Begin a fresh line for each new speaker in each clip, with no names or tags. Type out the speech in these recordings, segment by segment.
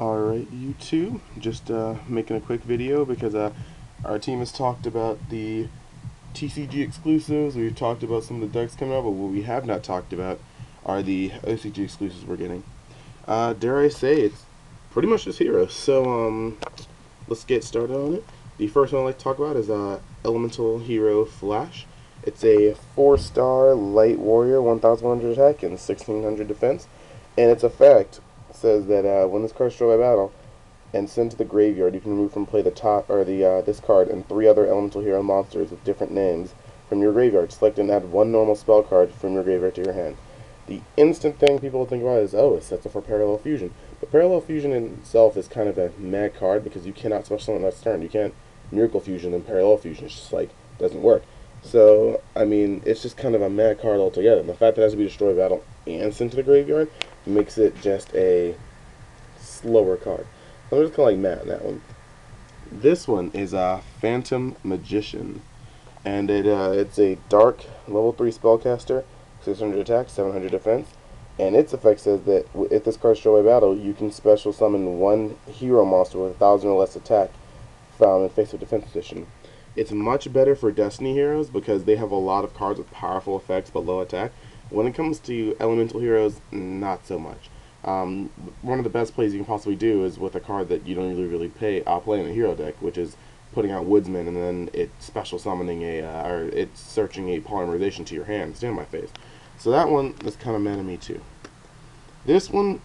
Alright, YouTube, just making a quick video because our team has talked about the TCG exclusives. We've talked about some of the decks coming out, but what we have not talked about are the OCG exclusives we're getting. Dare I say, it's pretty much just heroes. So let's get started on it. The first one I'd like to talk about is Elemental Hero Flash. It's a 4-star light warrior, 1100 attack and 1600 defense, and its effect says that when this card is destroyed by battle and sent to the graveyard, you can remove from play the top or this card and 3 other elemental hero monsters with different names from your graveyard. Select and add 1 normal spell card from your graveyard to your hand. The instant thing people think about is, oh, it sets up for Parallel Fusion. But Parallel Fusion in itself is kind of a mad card because you cannot special summon next turn. You can't Miracle Fusion and Parallel Fusion. It's just like, doesn't work. So, I mean, it's just kind of a mad card altogether. And the fact that it has to be destroyed by battle and sent to the graveyard makes it just a slower card. So I'm just kind of like mad on that one. This one is a Phantom Magician, and it's a dark level 3 spellcaster, 600 attack, 700 defense, and its effect says that if this card is destroyed by battle, you can special summon 1 hero monster with 1000 or less attack found in face of defense position. It's much better for Destiny heroes because they have a lot of cards with powerful effects but low attack. When it comes to elemental heroes, not so much. One of the best plays you can possibly do is with a card that you don't really play in a hero deck, which is putting out Woodsman and then it special summoning or it's searching a polymerization to your hand. Stand on my face. So that one is kind of meh to me too. This one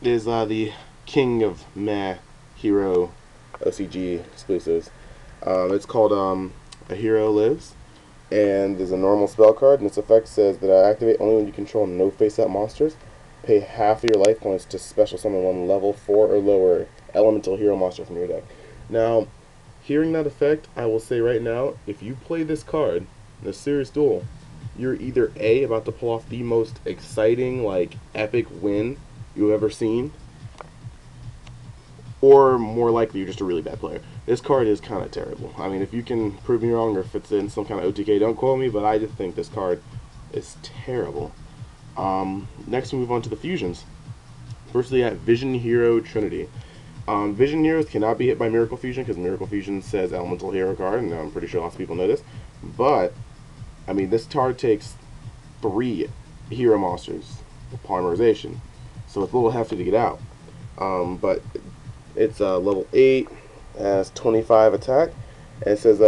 is the king of meh hero OCG exclusives. It's called A Hero Lives, and there's a normal spell card, and its effect says that activate only when you control no face-up monsters. Pay half of your life points to special summon 1 level 4 or lower elemental hero monster from your deck. Now, hearing that effect, I will say right now, if you play this card in a serious duel, you're either A, about to pull off the most exciting, like, epic win you've ever seen, or more likely you're just a really bad player. This card is kind of terrible. I mean, if you can prove me wrong or if it's in some kind of OTK, don't quote me, but I just think this card is terrible. Next we move on to the fusions. Firstly at Vision Hero Trinity. Vision Heroes cannot be hit by Miracle Fusion because Miracle Fusion says Elemental Hero card, and I'm pretty sure lots of people know this. But, I mean, this card takes 3 hero monsters with polymerization, so it's a little hefty to get out. But it's level 8, has 25 attack, and it says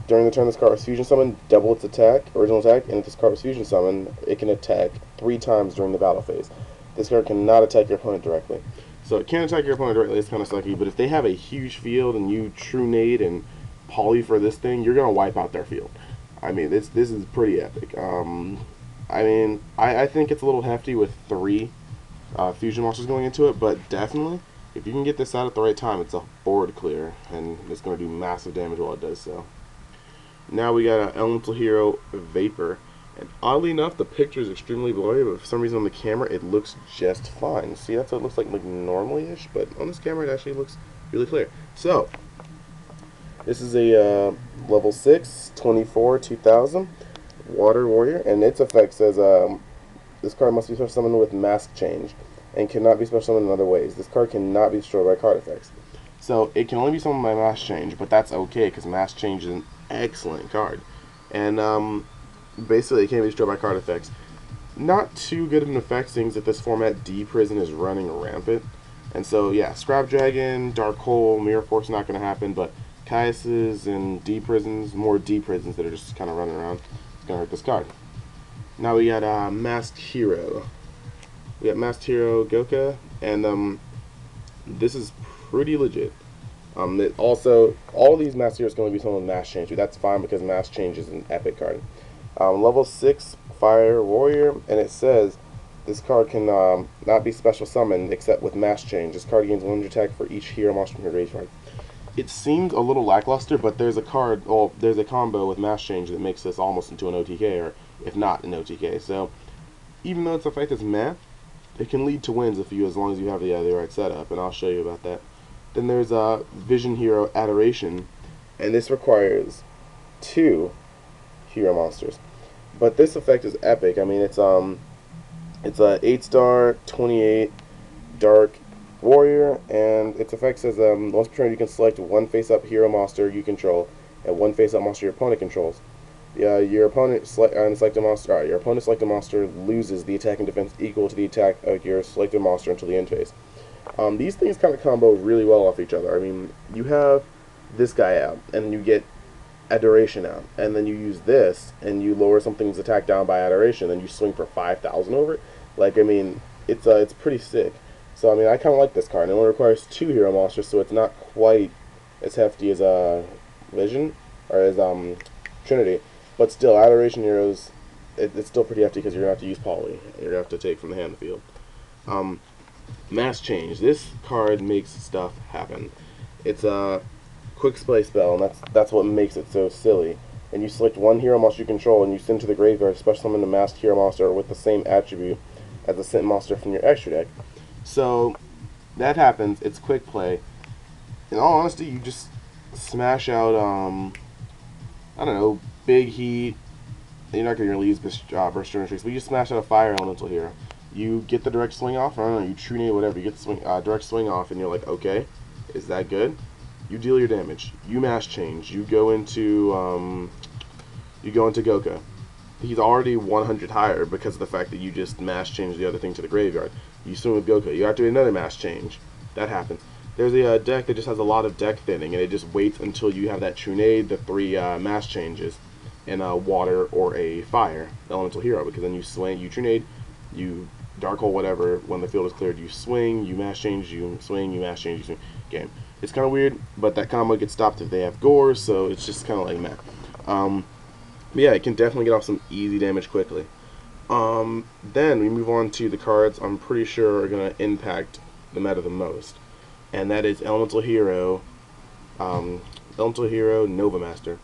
during the turn this card was fusion summoned, double its attack, original attack, and if this card was fusion summoned, it can attack 3 times during the battle phase. This card cannot attack your opponent directly. So it can attack your opponent directly, it's kind of sucky, but if they have a huge field and you true nade and poly for this thing, you're going to wipe out their field. I mean, this is pretty epic. I mean, I think it's a little hefty with 3 fusion monsters going into it, but definitely, if you can get this out at the right time, it's a board clear, and it's going to do massive damage while it does so. Now we got an Elemental Hero Vapor, and oddly enough, the picture is extremely blurry, but for some reason on the camera, it looks just fine. See, that's what it looks like normally-ish, but on this camera, it actually looks really clear. So, this is a level 6, 24, 2000 Water Warrior, and its effect says this card must be special summoned with Mask Change and cannot be special summoned in other ways. This card cannot be destroyed by card effects. So it can only be summoned by Mask Change, but that's okay because Mask Change is an excellent card. And basically it can't be destroyed by card effects. Not too good of an effect, seeing that this format D Prison is running rampant. And so yeah, Scrap Dragon, Dark Hole, Mirror Force not going to happen, but Caius's and D Prisons, more D Prisons that are just kind of running around, it's going to hurt this card. Now we got Masked Hero. We got Masked Hero Goka, and this is pretty legit. Also, all of these Masked Heroes can only be summoned with Mask Change, but that's fine because Mask Change is an epic card. Level 6 Fire Warrior, and it says this card can not be special summoned except with Mask Change. This card gains 100 attack for each hero monster from your graveyard. It seemed a little lackluster, but there's a card, well, there's a combo with Mask Change that makes this almost into an OTK, or if not an OTK. So, even though its effect is meh, it can lead to wins as long as you have the right setup, and I'll show you about that. Then there's Vision Hero Adoration, and this requires 2 hero monsters. But this effect is epic. I mean, it's a 8-star, 28, dark, Warrior, and its effect says once per turn you can select one face-up hero monster you control and one face-up monster your opponent controls. Your opponent selected monster. Your opponent selected monster loses the attack and defense equal to the attack of your selected monster until the end phase. These things kind of combo really well off each other. I mean, you have this guy out, and you get Adoration out, and then you use this, and you lower something's attack down by Adoration, and you swing for 5,000 over it. Like, I mean, it's pretty sick. So, I mean, I kind of like this card. It only requires 2 hero monsters, so it's not quite as hefty as Vision or as Trinity. But still, Adoration heroes, it's still pretty hefty because you're going to have to use Poly. You're going to have to take from the hand field. Mass Change. This card makes stuff happen. It's a quick play spell, and that's what makes it so silly. And you select one hero monster you control, and you send to the graveyard special summon a masked hero monster with the same attribute as a sent monster from your extra deck. So that happens. It's quick play. In all honesty, you just smash out I don't know, big heat. You're not going to really use Burst Tricks, but you just smash out a fire elemental here. You get the direct swing off, or I don't know, you Trinity, whatever. You get the swing, direct swing off, and you're like, okay, is that good? You deal your damage. You mass change. You go into Goka. He's already 100 higher because of the fact that you just mass change the other thing to the graveyard. You swing with Goka. You have to do another mass change. That happens. There's a deck that just has a lot of deck thinning, and it just waits until you have that Trinade, the 3 mass changes, and a water or a fire elemental hero, because then you swing, you Trinade, you Dark Hole, whatever. When the field is cleared, you swing, you mass change, you swing, you mass change, you swing. Game. It's kind of weird, but that combo gets stopped if they have Gore, so it's just kind of like meh. But yeah, it can definitely get off some easy damage quickly. Then we move on to the cards I'm pretty sure are going to impact the meta the most, and that is Elemental Hero Nova Master.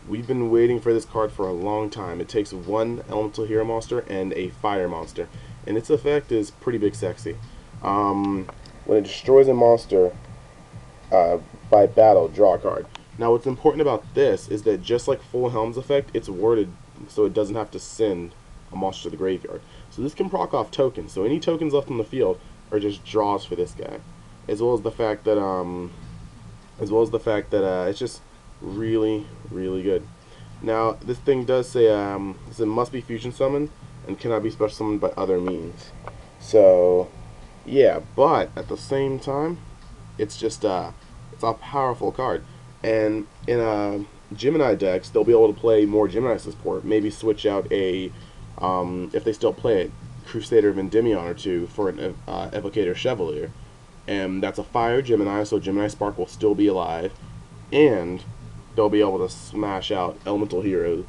We've been waiting for this card for a long time. It takes one Elemental Hero monster and a Fire monster, and its effect is pretty big sexy. When it destroys a monster by battle, draw a card. Now what's important about this is that just like Full Helm's effect, it's worded so it doesn't have to send a monster to the graveyard. So this can proc off tokens. So any tokens left on the field are just draws for this guy, as well as the fact that it's just really, really good. Now this thing does say it must be fusion summoned and cannot be special summoned by other means. So yeah, but at the same time, it's just it's a powerful card. And in Gemini decks, they'll be able to play more Gemini support. Maybe switch out a, if they still play it, Crusader of Endymion or 2 for an Evocator Chevalier. And that's a fire Gemini, so Gemini Spark will still be alive. And they'll be able to smash out Elemental Heroes.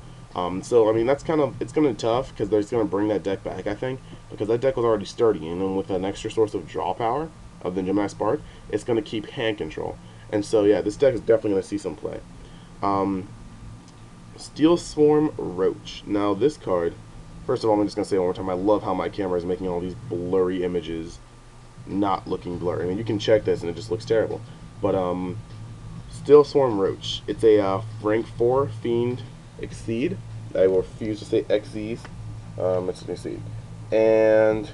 So, I mean, that's kind of, it's going to be tough, because they're going to bring that deck back, I think. Because that deck was already sturdy, and then with an extra source of draw power of the Gemini Spark, it's going to keep hand control. And so, yeah, this deck is definitely going to see some play. SteelSwarm Roach. Now, this card, first of all, I'm just going to say it one more time, I love how my camera is making all these blurry images not looking blurry. I mean, you can check this and it just looks terrible. But, SteelSwarm Roach. It's a rank 4 Fiend Exceed. I will refuse to say Xyz. It's an Exceed. And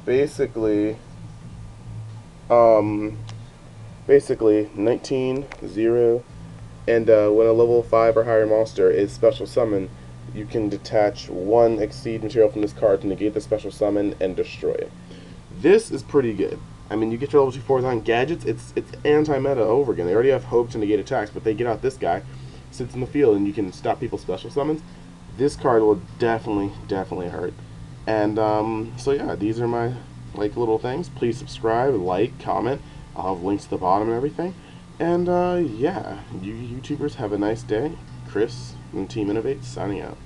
basically 19-0, and when a level 5 or higher monster is special summoned, you can detach one Exceed material from this card to negate the special summon and destroy it. This is pretty good. I mean, you get your level 2 4s on gadgets, it's anti-meta over again. They already have Hope to negate attacks, but they get out this guy, sits in the field, and you can stop people's special summons. This card will definitely hurt. And so yeah, these are my little things. Please subscribe, like, comment. I'll have links to the bottom and everything. And yeah, you YouTubers have a nice day. Chris and Team Innovate signing out.